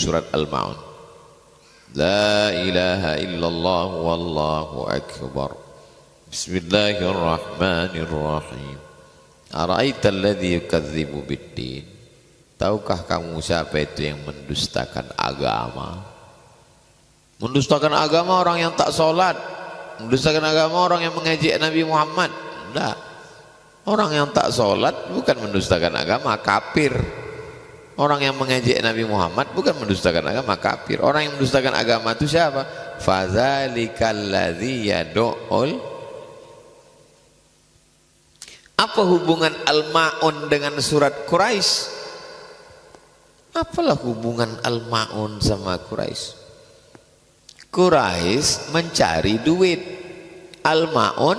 surat Al-Ma'un. La ilaha illallah wallahu akbar. Bismillahirrahmanirrahim. Ara'aita alladhi yukadzibu biddin. Tahukah kamu siapa itu yang mendustakan agama? Mendustakan agama orang yang tak sholat. Mendustakan agama orang yang mengejek Nabi Muhammad. Tidak. Orang yang tak sholat bukan mendustakan agama, kafir. Orang yang mengejek Nabi Muhammad bukan mendustakan agama, kafir. Orang yang mendustakan agama itu siapa? Fadzalikal ladzi yad'ul. Apa hubungan Al-Ma'un dengan surat Quraisy? Apalah hubungan Al-Ma'un sama Quraisy? Quraisy mencari duit, Al-Ma'un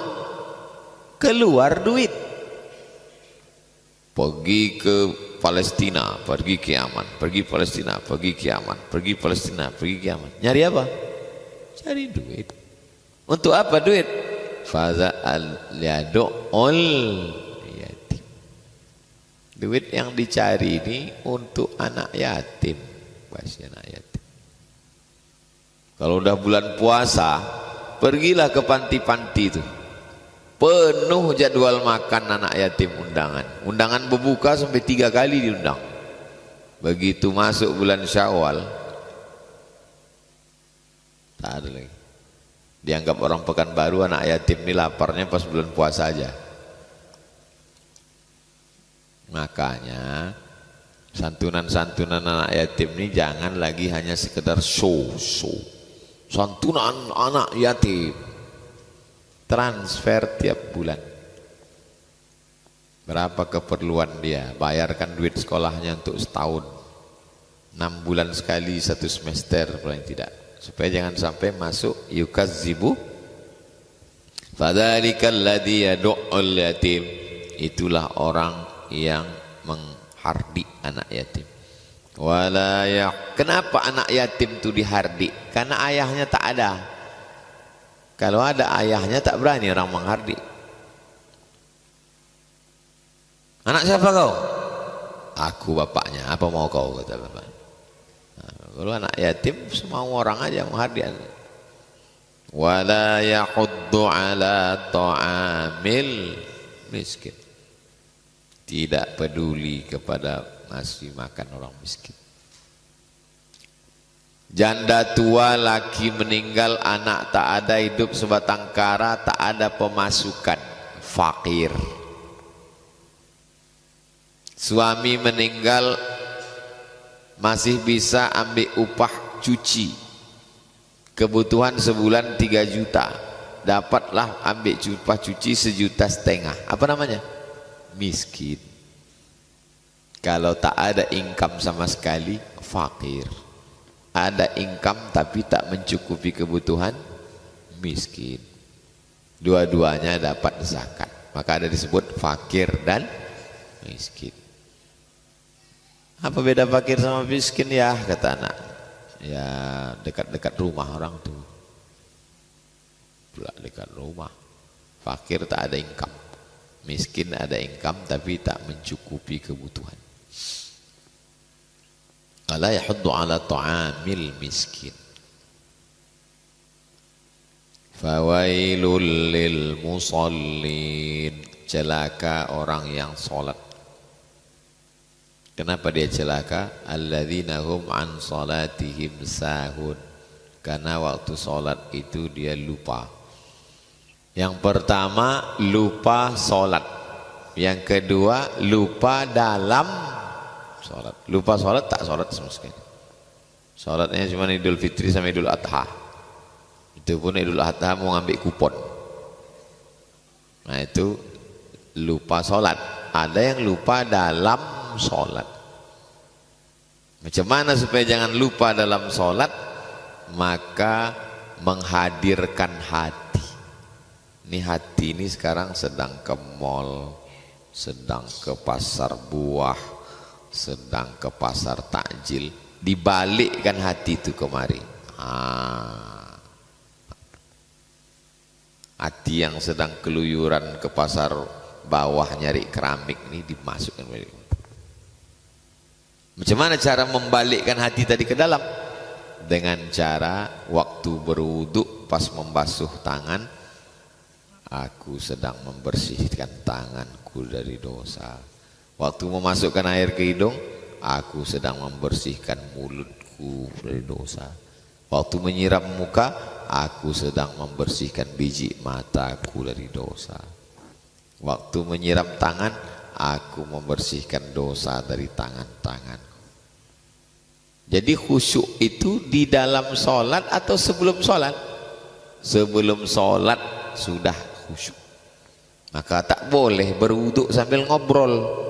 keluar duit. Pergi ke Palestina, pergi ke Yaman, pergi Palestina, pergi ke Yaman, pergi Palestina, pergi ke Yaman. Nyari apa? Cari duit. Untuk apa duit? Faza al-yadu'ul yatim. Duit yang dicari ini untuk anak yatim. Pasti anak yatim. Kalau udah bulan puasa, pergilah ke panti-panti itu. Penuh jadwal makan anak yatim undangan. Undangan berbuka sampai 3 kali diundang. Begitu masuk bulan Syawal, tak ada lagi. Dianggap orang Pekanbaru anak yatim ini laparnya pas bulan puasa aja. Makanya santunan-santunan anak yatim ini jangan lagi hanya sekedar show. Santunan anak yatim, transfer tiap bulan. Berapa keperluan dia, bayarkan duit sekolahnya untuk setahun, 6 bulan sekali 1 semester paling tidak, supaya jangan sampai masuk yukadzibu. Fadzalikal ladzi yad'ul yatim. Itulah orang yang menghardik anak yatim. Kenapa anak yatim itu dihardik? Karena ayahnya tak ada. Kalau ada ayahnya tak berani orang menghardik. Anak siapa kau? Aku bapaknya. Apa mau kau, kata bapak. Kalau anak yatim semua orang aja menghardik. Wala yahuddu ala ta'amil miskin. Tidak peduli kepada ngasih makan orang miskin. Janda tua, laki meninggal, anak tak ada, hidup sebatang kara, tak ada pemasukan, fakir. Suami meninggal, masih bisa ambil upah cuci, kebutuhan sebulan 3 juta, dapatlah ambil upah cuci 1,5 juta. Apa namanya? Miskin. Kalau tak ada income sama sekali, fakir. Ada income tapi tak mencukupi kebutuhan, miskin. Dua-duanya dapat zakat, maka ada disebut fakir dan miskin. Apa beda fakir sama miskin ya, kata anak? Ya dekat-dekat rumah orang tuh. Pula dekat rumah. Fakir tak ada income, miskin ada income tapi tak mencukupi kebutuhan. La yahuddu ala ta'amil miskin. Fawailul lil musallin. Celaka orang yang sholat. Kenapa dia celaka? Alladzina hum an salatihim sahun. Karena waktu sholat itu dia lupa. Yang pertama lupa sholat. Yang kedua lupa dalam sholat. Lupa sholat, tak sholat sama sekali. Sholatnya cuma Idul Fitri sama Idul Adha. Itu pun Idul Adha mau ngambil kupon. Nah itu lupa sholat. Ada yang lupa dalam sholat. Macam mana supaya jangan lupa dalam sholat? Maka menghadirkan hati. Ini hati ini sekarang sedang ke mall, sedang ke pasar buah, sedang ke pasar takjil, dibalikkan hati itu kemari. Hati yang sedang keluyuran ke pasar bawah nyari keramik ini dimasukkan. Macam mana cara membalikkan hati tadi ke dalam? Dengan cara waktu berwudu pas membasuh tangan, aku sedang membersihkan tanganku dari dosa. Waktu memasukkan air ke hidung, aku sedang membersihkan mulutku dari dosa. Waktu menyiram muka, aku sedang membersihkan biji mataku dari dosa. Waktu menyiram tangan, aku membersihkan dosa dari tangan-tanganku. Jadi khusyuk itu di dalam sholat atau sebelum sholat? Sebelum sholat sudah khusyuk. Maka tak boleh berwuduk sambil ngobrol.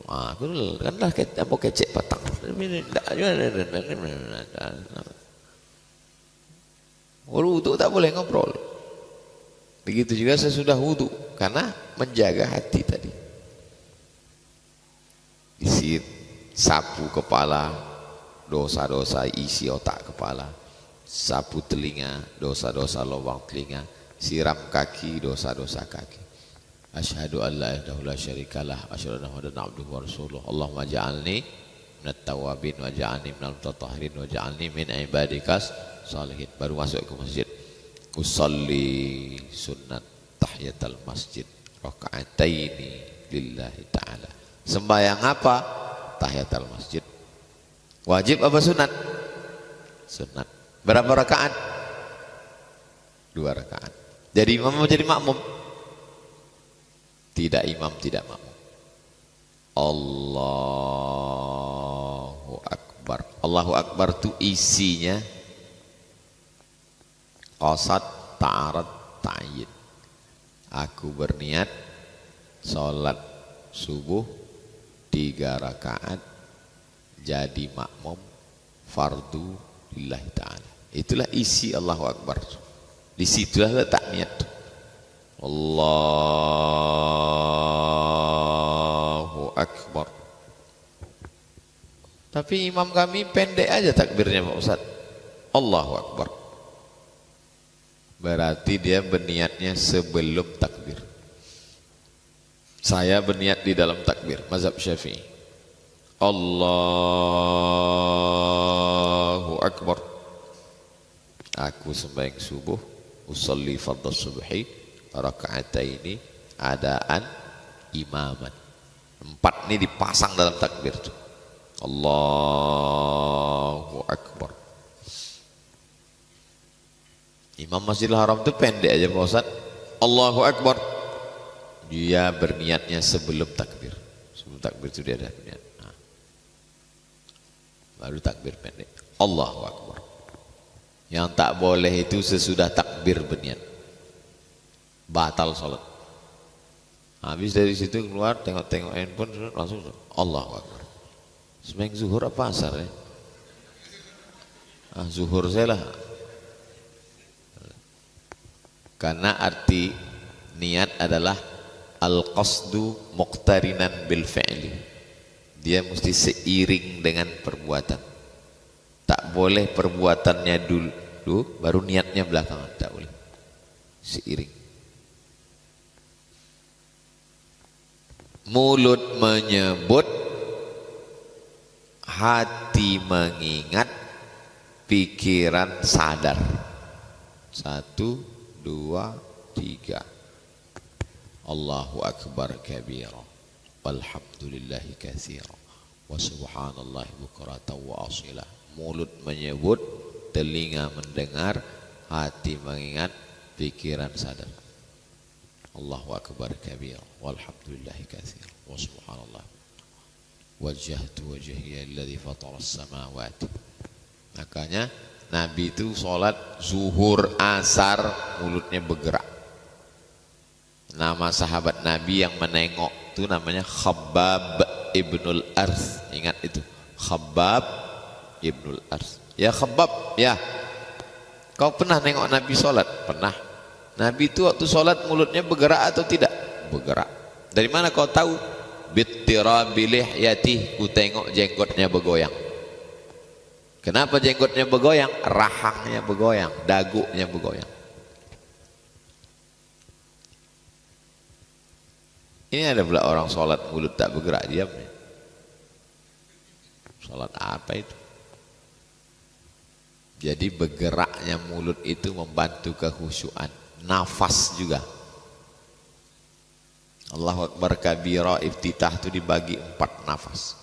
Aku kan lah mau kecek patang. Berwuduk tak boleh ngobrol. Begitu juga sesudah wudhu, karena menjaga hati tadi. Isi sapu kepala, dosa-dosa isi otak kepala. Sapu telinga, dosa-dosa lubang telinga. Siram kaki, dosa-dosa kaki. Asyhadu an la ilaha illallah syarikalah, asyhadu anna muhammadan abduhu wa rasuluh. Allahumma ja'alni minat tawabin wa ja'alni minal mutatahhirin wa ja'alni min ibadikas salihin. Baru masuk ke masjid. Usalli sunnat tahiyatul masjid raka'ataini lillahi ta'ala. Sembahyang apa? Tahiyatul masjid. Wajib apa sunat? Sunat. Berapa rakaat? 2 rakaat. Jadi imam mau jadi makmum? Tidak imam, tidak makmum. Allahu Akbar. Allahu Akbar itu isinya qasad, ta'arad, ta'yin. Aku berniat sholat subuh 3 rakaat jadi makmum fardu lillahi ta'ala. Itulah isi Allahu Akbar. Disitulah letak niat. Allahu Akbar. Tapi imam kami pendek aja takbirnya Pak Ustaz. Allahu Akbar. Berarti dia berniatnya sebelum takbir. Saya berniat di dalam takbir, mazhab Syafi'i. Allahu Akbar. Aku sembahyang subuh, usolli fardhu subhi raka'ataini adaan imaman. 4 ini dipasang dalam takbir. Allahu Akbar. Imam Masjidil Haram itu pendek aja Pak Ustaz. Allahu Akbar. Dia berniatnya sebelum takbir. Sebelum takbir itu dia ada niat. Nah. Baru takbir pendek. Allahu Akbar. Yang tak boleh itu sesudah takbir berniat. Batal sholat. Habis dari situ keluar tengok-tengok handphone langsung Allahu Akbar. Sembahyang zuhur apa asar ya? Zuhur saya lah. Karena arti niat adalah al-qasdu muqtarinan bil fi'li. Dia mesti seiring dengan perbuatan. Tak boleh perbuatannya dulu baru niatnya belakangan, tak boleh. Seiring. Mulut menyebut, hati mengingat, pikiran sadar. 1, 2, 3. Allahu Akbar kabira walhamdulillahi katsira wa subhanallahi bukratan wa asila. Mulut menyebut, telinga mendengar, hati mengingat, pikiran sadar. Allahu Akbar kabira walhamdulillahi katsira wa subhanallah wajjahtu wajhiya alladhi fatara as-samawati. Makanya Nabi itu sholat zuhur, asar, mulutnya bergerak. Nama sahabat Nabi yang menengok itu namanya Khabbab ibnul Arth. Ingat itu, Khabbab ibnul Arth. Ya Khabbab, ya, kau pernah nengok Nabi sholat? Pernah. Nabi itu waktu sholat mulutnya bergerak atau tidak? Bergerak. Dari mana kau tahu? Bittirabi lihyatihi, ku tengok jenggotnya bergoyang. Kenapa jenggotnya bergoyang? Rahangnya bergoyang, dagunya bergoyang. Ini ada pula orang sholat mulut tak bergerak, diam. Sholat apa itu? Jadi bergeraknya mulut itu membantu kekhusyuan. Nafas juga. Allahu Akbar kabira, iftitah itu dibagi 4 nafas.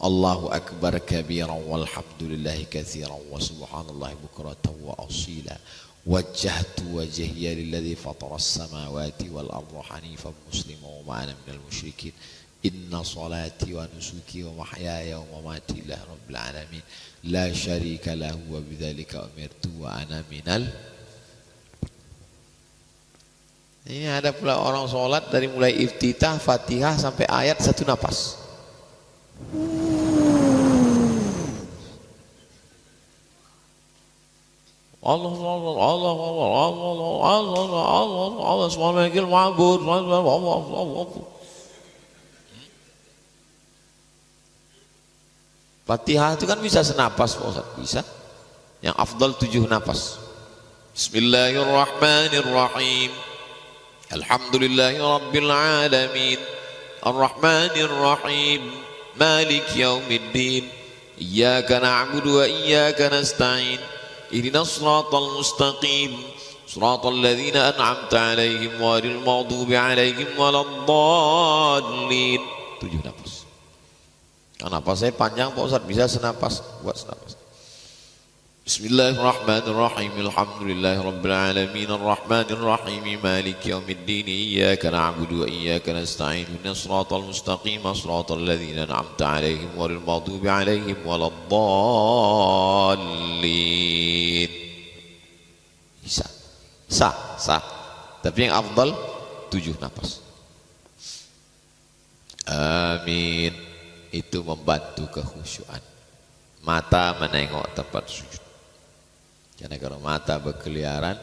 Allahu Akbar kabira walhamdulillahi katsiran wa subhanallahi bukratan wa asila. Wajjahtu wajhiya lilladzi fatara as-samawati wal arda hanifan musliman wa ma ana minal musyrikin. Inna salati wa nusuki wa mahyaya wa mamati lillahi rabbil alamin la syarika lahu wa bidzalika umirtu wa ana minal. Ini ada pula orang sholat dari mulai iftitah Fatihah sampai ayat 1 nafas. Allah Allah Allah Allah Allah Allah Allah Allah subhanakal ma'bud Allah. Fatihah itu kan bisa senapas Pak Ustaz, bisa. Yang afdal 7 nafas. Bismillahirrahmanirrahim. Alhamdulillahi rabbil alamin. Arrahmanirrahim. Malik yaumiddin. Iyyaka na'budu wa iyyaka nasta'in. Ihdinas siratal mustaqim. Siratal ladzina an'amta 'alaihim ghairil maghdubi 'alaihim waladdallin. 7 nafas. Karena saya panjang Pak Ustaz, bisa senapas, buat senapas. Bismillahirrahmanirrahim. Alhamdulillahi rabbil alamin. Arrahmanirrahim. Maliki yaumiddin. Iyyaka na'budu wa iyyaka nasta'in. Ihdinas siratal mustaqim. Siratal ladzina an'amta 'alaihim ghairil maghdubi 'alaihim waladdallin. Bisa. Sah. Tapi yang afdal 7 nafas. Amin. Itu membantu kekhusyuan. Mata menengok tempat sujud. Karena kalau mata berkeliaran,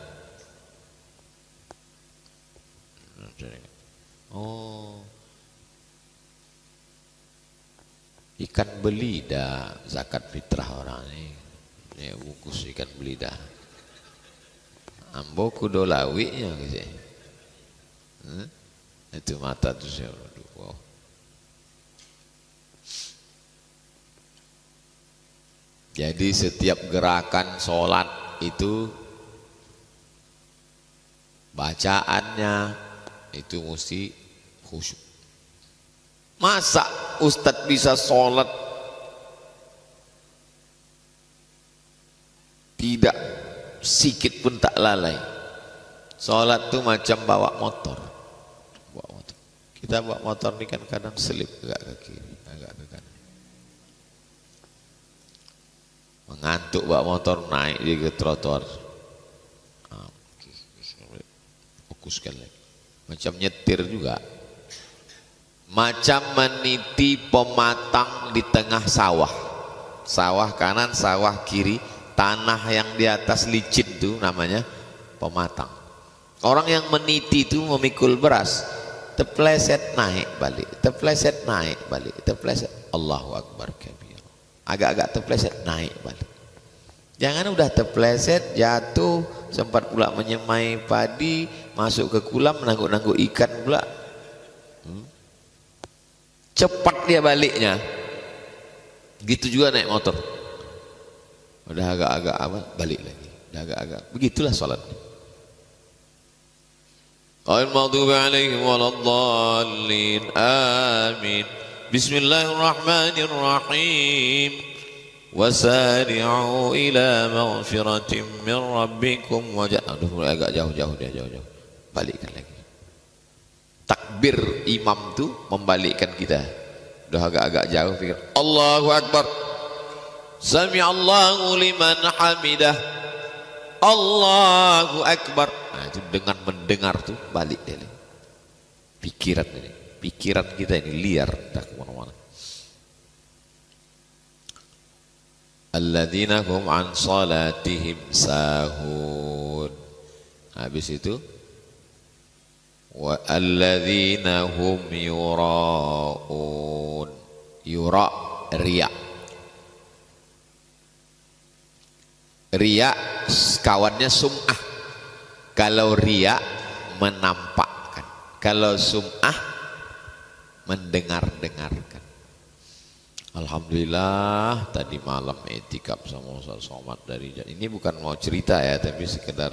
ikan belida zakat fitrah orang ini. Ini bungkus ikan belida. Ambo kudo lawinya gitu. Itu mata tuh saya. Wow. Jadi setiap gerakan sholat itu bacaannya itu mesti khusyuk. Masa Ustadz bisa sholat tidak sikit pun tak lalai? Sholat tuh macam bawa motor. Kita bawa motor ini kan kadang selip agak ke kiri, agak ke kanan. Mengantuk bawa motor, naik dia ke trotoar, fokuskan lagi. Macam nyetir juga, macam meniti pematang di tengah sawah. Sawah kanan, sawah kiri, tanah yang di atas licin itu namanya pematang. Orang yang meniti itu memikul beras, terpleset naik balik, terpleset naik balik, terpleset. Allahu Akbar kabir. Agak-agak terpleset naik balik. Jangan udah terpleset jatuh, sempat pula menyemai padi, masuk ke kolam menangguk-nangguk ikan pula. Cepat dia baliknya. Gitu juga naik motor. Udah agak-agak apa? Balik lagi. Udah agak-agak. Begitulah salatnya. Ghairil maghdubi 'alaihim waladdallin. Amin. Bismillahirrahmanirrahim. Wasari'u ila maghfiratin min rabbikum wa aduh agak jauh dia jauh. Balikkan lagi. Takbir imam tu membalikkan kita. Udah agak-agak jauh pikir Allahu Akbar. Sami'allahu liman hamidah. Allahu Akbar. Nah, itu dengan mendengar tuh balik dia. Pikiran kita ini liar tak kemana-mana. Alladzina hum an salatihim sahun. Habis itu wa alladzina hum yura'un. Yura' riya. Riya kawannya sum'ah. Kalau riya menampakkan, kalau sum'ah mendengar-dengarkan. Alhamdulillah tadi malam etikaf sama Ustaz Somad dari ini bukan mau cerita ya, tapi sekedar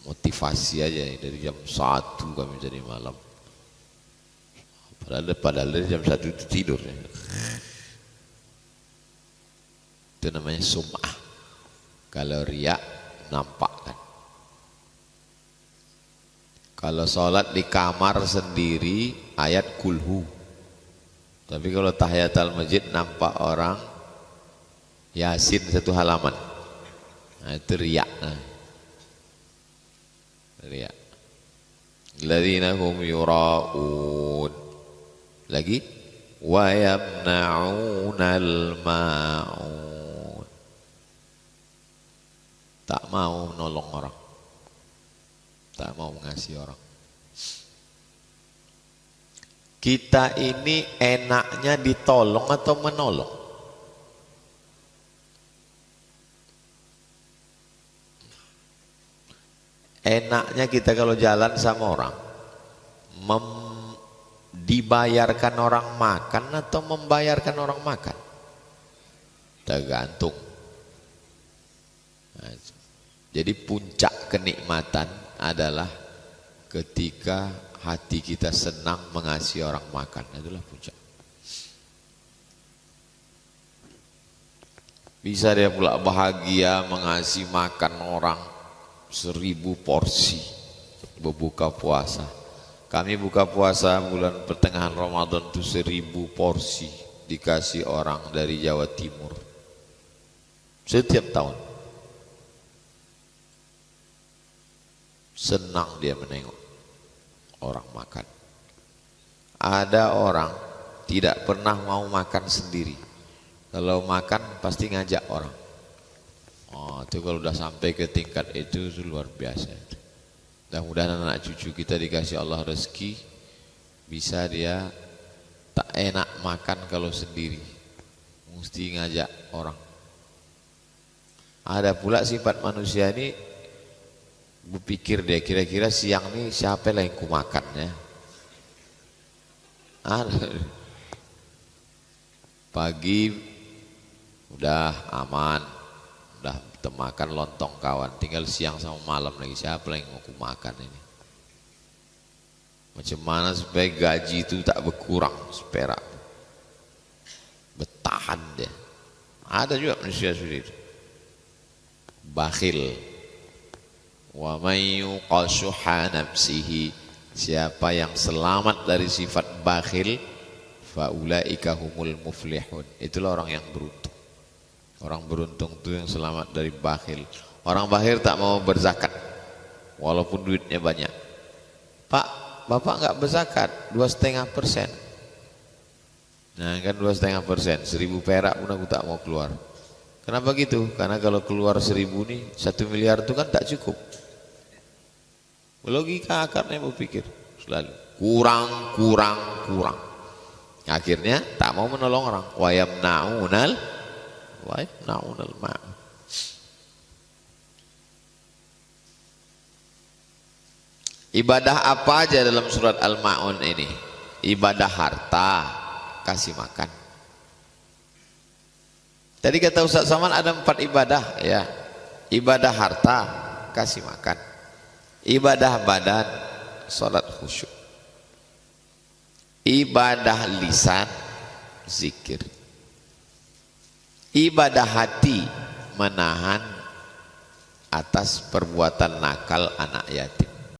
motivasi aja nih. Dari jam 1 kami tadi malam. Padahal dari jam 1 itu tidur ya. Itu namanya sum'ah. Kalau riak nampak kan. Kalau sholat di kamar sendiri ayat kulhu. Tapi kalau tahiyatul masjid nampak orang Yasin 1 halaman. Nah, itu riak. Riak. Alladzina hum yura'un. Lagi wa yamna'unal ma'un. Tak mau menolong orang. Tak mau mengasihi orang. Kita ini enaknya ditolong atau menolong? Enaknya kita kalau jalan sama orang dibayarkan orang makan atau membayarkan orang makan? Tergantung. Nah, jadi puncak kenikmatan adalah ketika hati kita senang mengasihi orang makan. Itulah puncak. Bisa dia pula bahagia mengasihi makan orang 1000 porsi berbuka puasa. Kami buka puasa bulan pertengahan Ramadan itu 1000 porsi dikasih orang dari Jawa Timur setiap tahun. Senang dia menengok orang makan. Ada orang tidak pernah mau makan sendiri. Kalau makan pasti ngajak orang. Oh, itu kalau udah sampai ke tingkat itu luar biasa. Mudah-mudahan anak cucu kita dikasih Allah rezeki, bisa dia tak enak makan kalau sendiri, mesti ngajak orang. Ada pula sifat manusia ini, berpikir dia kira-kira siang nih siapa yang ku makan ya. Pagi udah aman, udah makan lontong kawan, tinggal siang sama malam lagi siapa yang mau ku makan ini. Macam mana supaya gaji itu tak berkurang seperak, bertahan dia. Ada juga manusia seperti itu, bakhil. Wa may yuqa syuha nafsihi, siapa yang selamat dari sifat bakhil, fa ulaika humul muflihun, itulah orang yang beruntung. Orang beruntung itu yang selamat dari bakhil. Orang bakhil tak mau berzakat walaupun duitnya banyak. Pak, bapak enggak berzakat 2,5%. Nah kan 2,5%, 1000 perak pun aku tak mau keluar. Kenapa gitu? Karena kalau keluar 1000 nih 1 miliar itu kan tak cukup. Logika akarnya berpikir selalu kurang. Akhirnya tak mau menolong orang. Wa yamna'unal ma'un. Ibadah apa aja dalam surat Al-Ma'un ini? Ibadah harta, kasih makan. Tadi kata Ustaz Saman ada 4 ibadah ya. Ibadah harta, kasih makan. Ibadah badan, salat khusyuk. Ibadah lisan, zikir. Ibadah hati, menahan atas perbuatan nakal anak yatim.